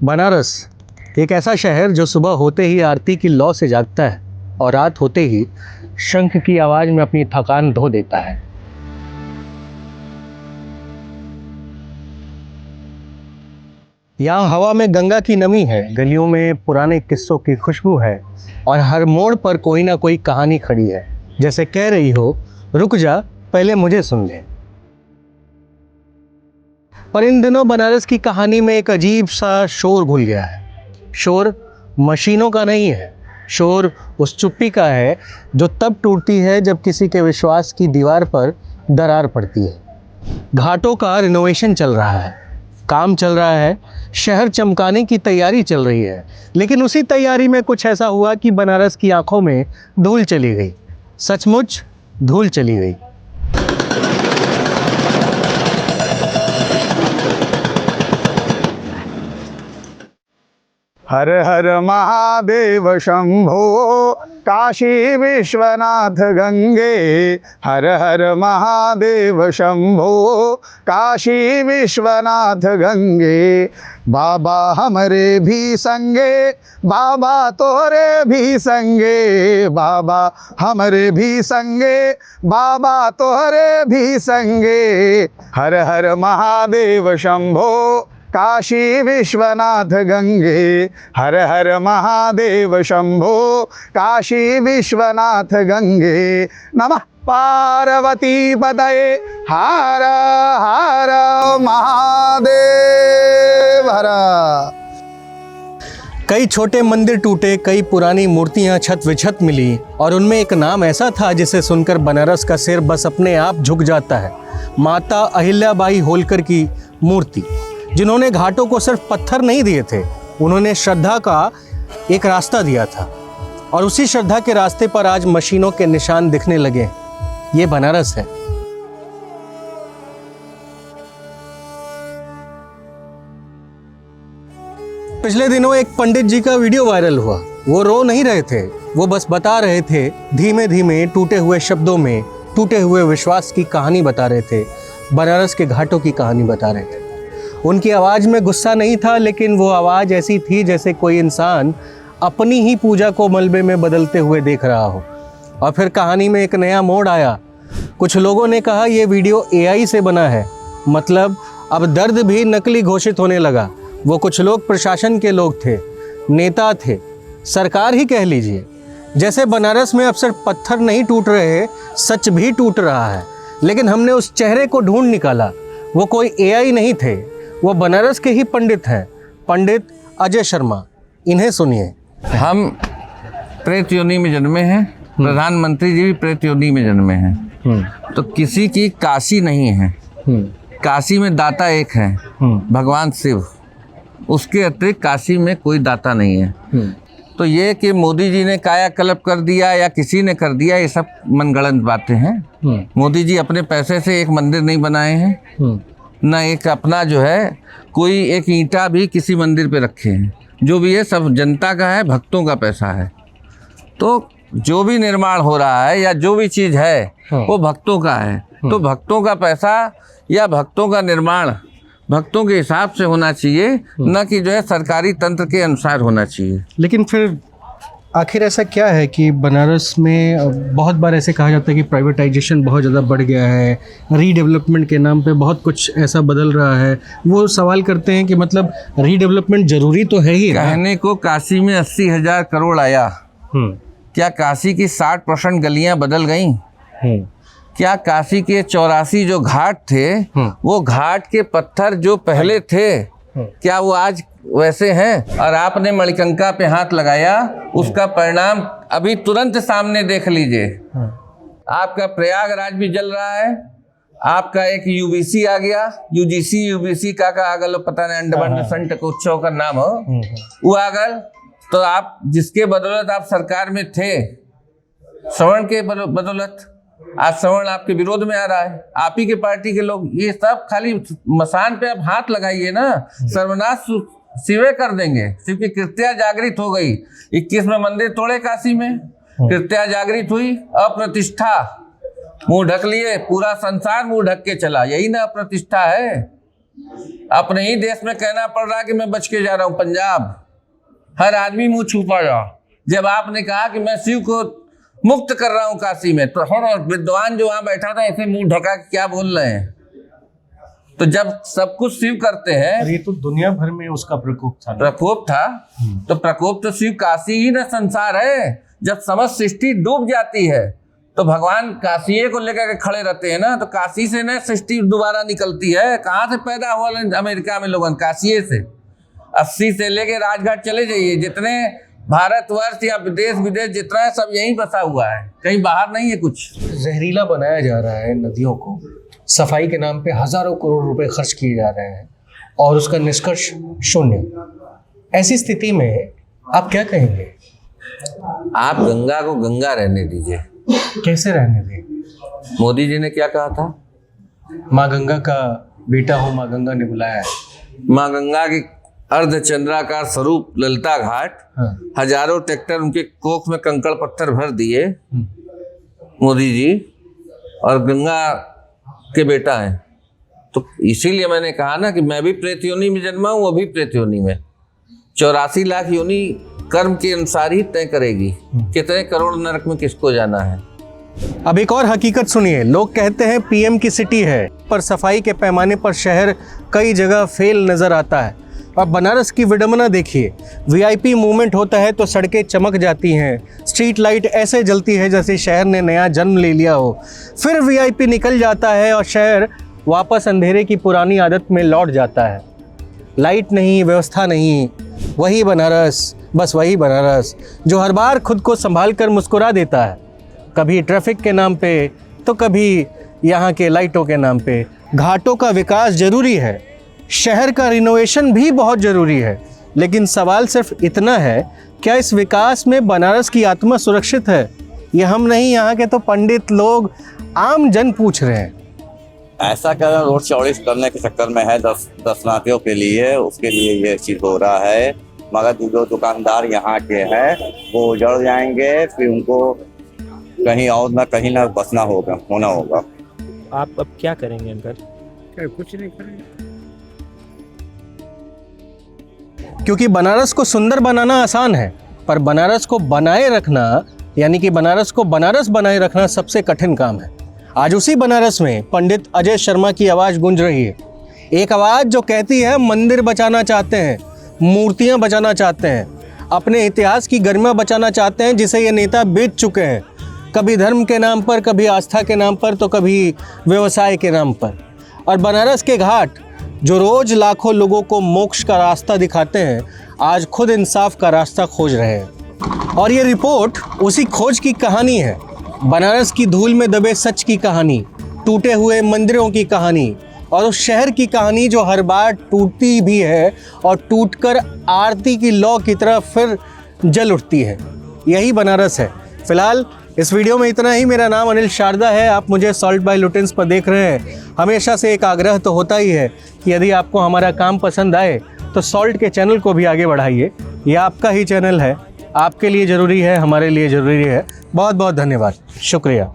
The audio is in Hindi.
बनारस एक ऐसा शहर जो सुबह होते ही आरती की लौ से जागता है और रात होते ही शंख की आवाज़ में अपनी थकान धो देता है। यहाँ हवा में गंगा की नमी है, गलियों में पुराने किस्सों की खुशबू है और हर मोड़ पर कोई ना कोई कहानी खड़ी है, जैसे कह रही हो रुक जा पहले मुझे सुन ले। पर इन दिनों बनारस की कहानी में एक अजीब सा शोर घुल गया है। शोर मशीनों का नहीं है, शोर उस चुप्पी का है जो तब टूटती है जब किसी के विश्वास की दीवार पर दरार पड़ती है। घाटों का रिनोवेशन चल रहा है, काम चल रहा है, शहर चमकाने की तैयारी चल रही है, लेकिन उसी तैयारी में कुछ ऐसा हुआ कि बनारस की आंखों में धूल चली गई। सचमुच धूल चली गई। हर हर महादेव शंभो काशी विश्वनाथ गंगे। हर हर महादेव शंभो काशी विश्वनाथ गंगे। बाबा हमरे भी संगे, बाबा तोरे भी संगे। बाबा हमरे भी संगे, बाबा तोरे भी संगे। हर हर महादेव शंभो काशी विश्वनाथ गंगे। हर हर महादेव शंभो काशी विश्वनाथ गंगे। नमः पार्वती पतये हर हर महादेव हर। कई छोटे मंदिर टूटे, कई पुरानी मूर्तियां छत विछत मिली और उनमें एक नाम ऐसा था जिसे सुनकर बनारस का सिर बस अपने आप झुक जाता है। माता अहिल्याबाई होलकर की मूर्ति, जिन्होंने घाटों को सिर्फ पत्थर नहीं दिए थे, उन्होंने श्रद्धा का एक रास्ता दिया था और उसी श्रद्धा के रास्ते पर आज मशीनों के निशान दिखने लगे। ये बनारस है। पिछले दिनों एक पंडित जी का वीडियो वायरल हुआ। वो रो नहीं रहे थे, वो बस बता रहे थे, धीमे धीमे टूटे हुए शब्दों में टूटे हुए विश्वास की कहानी बता रहे थे, बनारस के घाटों की कहानी बता रहे थे। उनकी आवाज़ में गुस्सा नहीं था, लेकिन वो आवाज़ ऐसी थी जैसे कोई इंसान अपनी ही पूजा को मलबे में बदलते हुए देख रहा हो। और फिर कहानी में एक नया मोड़ आया। कुछ लोगों ने कहा ये वीडियो AI से बना है, मतलब अब दर्द भी नकली घोषित होने लगा। वो कुछ लोग प्रशासन के लोग थे, नेता थे, सरकार ही कह लीजिए। जैसे बनारस में अब सिर्फ पत्थर नहीं टूट रहे, सच भी टूट रहा है। लेकिन हमने उस चेहरे को ढूंढ निकाला। वो कोई AI नहीं थे, वो बनारस के ही पंडित हैं, पंडित अजय शर्मा। इन्हें सुनिए। हम प्रेत योनि में जन्मे हैं, प्रधानमंत्री जी भी प्रेत योनि में जन्मे हैं। तो किसी की काशी नहीं है, काशी में दाता एक है, भगवान शिव। उसके अतिरिक्त काशी में कोई दाता नहीं है। तो ये कि मोदी जी ने कायाकल्प कर दिया या किसी ने कर दिया, ये सब मनगढ़ंत बातें हैं। मोदी जी अपने पैसे से एक मंदिर नहीं बनाए हैं, न एक अपना जो है कोई एक ईंटा भी किसी मंदिर पे रखे हैं। जो भी है सब जनता का है, भक्तों का पैसा है। तो जो भी निर्माण हो रहा है या जो भी चीज़ है वो भक्तों का है। तो भक्तों का पैसा या भक्तों का निर्माण भक्तों के हिसाब से होना चाहिए, न कि जो है सरकारी तंत्र के अनुसार होना चाहिए। लेकिन फिर आखिर ऐसा क्या है कि बनारस में बहुत बार ऐसे कहा जाता है कि प्राइवेटाइजेशन बहुत ज़्यादा बढ़ गया है, रीडेवलपमेंट के नाम पे बहुत कुछ ऐसा बदल रहा है। वो सवाल करते हैं कि मतलब रीडेवलपमेंट ज़रूरी तो है ही। कहने को काशी में 80,000 करोड़ आया, क्या काशी की 60% गलियां बदल गईं? क्या काशी के 84 जो घाट थे, वो घाट के पत्थर जो पहले थे, क्या वो आज वैसे हैं? और आपने मणिकंका पे हाथ लगाया, उसका परिणाम अभी तुरंत सामने देख लीजिए। आपका प्रयागराज भी जल रहा है, आपका एक UBC आ गया, UGC का आगल पता नहीं, अंडमान संट उत्सव का नाम हो, वो आगल। तो आप जिसके बदौलत आप सरकार में थे, श्रवण के बदौलत, आज श्रवण आपके विरोध में आ रहा है, आप ही के पार्टी के लोग। ये सब खाली मसान पे आप हाथ लगाइए ना, सर्वनाश शिवे कर देंगे। शिव की कृत्या जागृत हो गई। 21 में मंदिर तोड़े काशी में, कृत्या जागृत हुई, अप्रतिष्ठा, मुंह ढक लिए, पूरा संसार मुंह ढक के चला। यही ना अप्रतिष्ठा है। अपने ही देश में कहना पड़ रहा है कि मैं बच के जा रहा हूं। पंजाब हर आदमी मुंह छुपा रहा। जब आपने कहा कि मैं शिव को मुक्त कर रहा हूं काशी में, तो और विद्वान जो वहां बैठा था ऐसे मुंह ढका के क्या बोल रहे हैं। तो जब सब कुछ शिव करते हैं, ये तो दुनिया भर में उसका प्रकोप था। प्रकोप था तो प्रकोप तो शिव काशी ही ना संसार है। जब समस्त सृष्टि डूब जाती है तो भगवान काशी को लेकर के खड़े रहते हैं ना, तो काशी से ना सृष्टि दोबारा निकलती है। कहाँ से पैदा हुआ अमेरिका में लोगन? काशी से। 80 से लेके राजघाट चले जाइए, जितने भारतवर्ष या विदेश विदेश जितना है सब यहीं बसा हुआ है, कहीं बाहर नहीं है कुछ। जहरीला बनाया जा रहा है नदियों को, सफाई के नाम पे हजारों करोड़ रुपए खर्च किए जा रहे हैं और उसका निष्कर्ष शून्य। ऐसी स्थिति में आप क्या कहेंगे? आप गंगा को गंगा रहने दीजिए। कैसे रहने दें? मोदी जी ने क्या कहा था? माँ गंगा का बेटा हूँ, माँ गंगा ने बुलाया है। माँ गंगा की अर्धचंद्राकार स्वरूप ललिता घाट, हजारों ट्रैक्टर उनके कोख में कंकड़ पत्थर भर दिए मोदी जी, और गंगा के बेटा हैं। तो इसीलिए मैंने कहा ना कि मैं भी प्रेत योनि में जन्मा हूँ, वो भी प्रेत योनि में। 84 लाख योनि कर्म के अनुसार ही तय करेगी कितने करोड़ नरक में किसको जाना है। अब एक और हकीकत सुनिए। लोग कहते हैं पीएम की सिटी है, पर सफाई के पैमाने पर शहर कई जगह फेल नजर आता है। अब बनारस की विडंबना देखिए। वीआईपी मूवमेंट होता है तो सड़कें चमक जाती हैं, स्ट्रीट लाइट ऐसे जलती है जैसे शहर ने नया जन्म ले लिया हो। फिर वीआईपी निकल जाता है और शहर वापस अंधेरे की पुरानी आदत में लौट जाता है। लाइट नहीं, व्यवस्था नहीं, वही बनारस, बस वही बनारस जो हर बार खुद को संभाल कर मुस्कुरा देता है, कभी ट्रैफिक के नाम पे तो कभी यहाँ के लाइटों के नाम पे। घाटों का विकास जरूरी है, शहर का रिनोवेशन भी बहुत ज़रूरी है, लेकिन सवाल सिर्फ इतना है, क्या इस विकास में बनारस की आत्मा सुरक्षित है? ये हम नहीं, यहाँ के तो पंडित लोग, आम जन पूछ रहे हैं। ऐसा क्या रोड चौड़ी करने के चक्कर में है दर्शनार्थियों के लिए, उसके लिए ये चीज़ हो रहा है। मगर जो दुकानदार यहाँ के हैं वो उजड़ जाएंगे, फिर उनको कहीं और ना कहीं ना बसना होना होगा। आप अब क्या करेंगे अंकल? कुछ नहीं करेंगे, क्योंकि बनारस को सुंदर बनाना आसान है, पर बनारस को बनाए रखना, यानी कि बनारस को बनारस बनाए रखना सबसे कठिन काम है। आज उसी बनारस में पंडित अजय शर्मा की आवाज़ गूंज रही है। एक आवाज़ जो कहती है मंदिर बचाना चाहते हैं, मूर्तियां बचाना चाहते हैं, अपने इतिहास की गरिमा बचाना चाहते हैं जिसे ये नेता बेच चुके हैं, कभी धर्म के नाम पर, कभी आस्था के नाम पर, तो कभी व्यवसाय के नाम पर। और बनारस के घाट जो रोज लाखों लोगों को मोक्ष का रास्ता दिखाते हैं, आज खुद इंसाफ का रास्ता खोज रहे हैं। और ये रिपोर्ट उसी खोज की कहानी है। बनारस की धूल में दबे सच की कहानी, टूटे हुए मंदिरों की कहानी, और उस शहर की कहानी जो हर बार टूटती भी है और टूटकर आरती की लौ की तरफ फिर जल उठती है। यही बनारस है। फिलहाल इस वीडियो में इतना ही। मेरा नाम अनिल शारदा है, आप मुझे सॉल्ट बाय लुटेंस पर देख रहे हैं। हमेशा से एक आग्रह तो होता ही है कि यदि आपको हमारा काम पसंद आए तो सॉल्ट के चैनल को भी आगे बढ़ाइए। ये आपका ही चैनल है, आपके लिए ज़रूरी है, हमारे लिए ज़रूरी है। बहुत बहुत धन्यवाद, शुक्रिया।